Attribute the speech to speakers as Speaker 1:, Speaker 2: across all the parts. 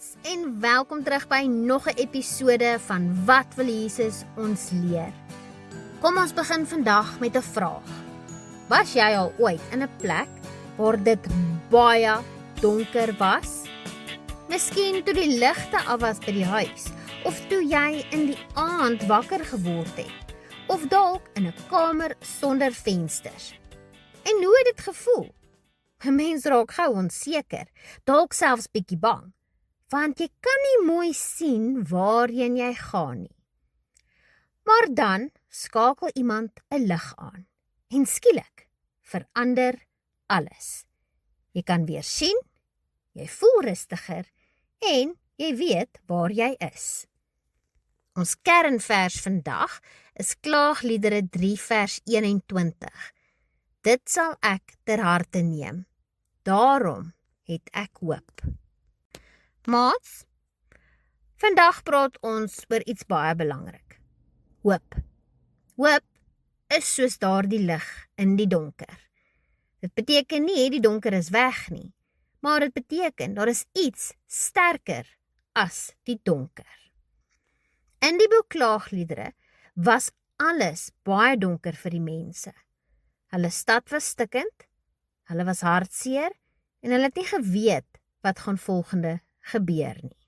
Speaker 1: maats en welkom terug by nog 'n episode van Wat wil Jesus ons leer? Kom ons begin vandag met 'n vraag. Was jy al ooit in 'n plek waar dit baie donker was? Miskien toe die ligte af was by die huis, of toe jy in die aand wakker geword het, of dalk in 'n kamer sonder vensters. En hoe het dit gevoel? 'n Mens raak gou onseker, dalk selfs bietjie bang, want jy kan nie mooi sien waarheen jy gaan nie. Maar dan skakel iemand 'n lig aan, en skielik verander alles. Jy kan weer sien, jy voel rustiger, en jy weet waar jy is. Ons kernvers vandag is Klaagliedere 3 vers 21. Dit sal ek ter harte neem. Daarom het ek hoop. Maats, vandag praat ons oor iets baie belangrik. Hoop. Hoop is soos daardie lig in die donker. Dit beteken nie die donker is weg nie, maar dit beteken daar is iets sterker as die donker. In die boek Klaagliedere was alles baie donker vir die mense. Hulle stad was stikkend, hulle was hartseer en hulle het nie geweet wat gaan volgende gebeur nie.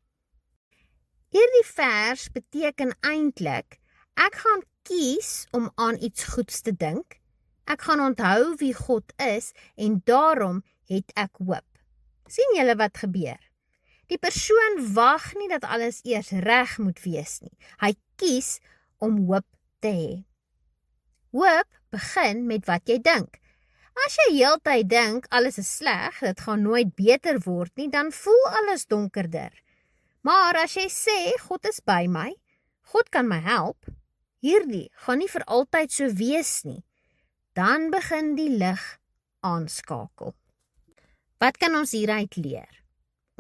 Speaker 1: Hierdie vers beteken eintlik, ek gaan kies om aan iets goeds te dink, ek gaan onthou wie God is en daarom het ek hoop. Sien julle wat gebeur? Die persoon wag nie dat alles eers reg moet wees nie. Hy kies om hoop te hê. Hoop begin met wat jy dink. As jy heeltyd dink alles is sleg, dit gaan nooit beter word nie, dan voel alles donkerder. Maar as jy sê, God is by my, God kan my help, hierdie gaan nie vir altyd so wees nie, dan begin die lig aanskakel. Wat kan ons hieruit leer?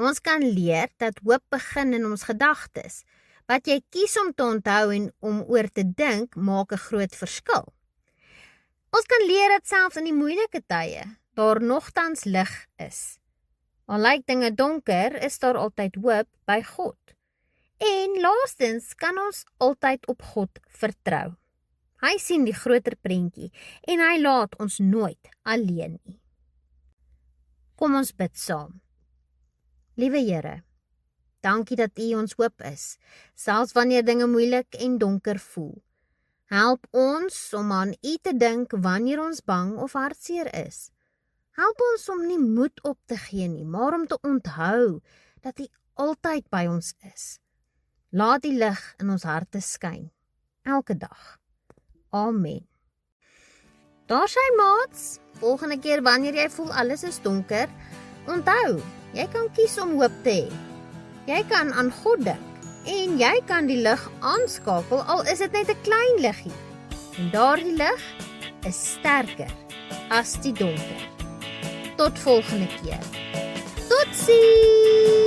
Speaker 1: Ons kan leer dat hoop begin in ons gedagtes. Wat jy kies om te onthou en om oor te dink, maak 'n groot verskil. Ons kan leer dat selfs in die moeilike tye, daar nogtans lig is. Al lyk dinge donker, is daar altyd hoop by God. En laastens kan ons altyd op God vertrou. Hy sien die groter prentjie en hy laat ons nooit alleen nie. Kom ons bid saam. Liewe Here, dankie dat U ons hoop is, selfs wanneer dinge moeilik en donker voel. Help ons om aan U te dink wanneer ons bang of hartseer is. Help ons om nie moed op te gee nie, maar om te onthou dat U altyd by ons is. Laat die lig in ons harte skyn, elke dag. Amen. Daar sy maats, volgende keer wanneer jy voel alles is donker, onthou, jy kan kies om hoop te hê. Jy kan aan God dink. En jy kan die lig aanskakel, al is dit net 'n klein liggie. En daardie lig is sterker as die donker. Tot volgende keer. Totsiens!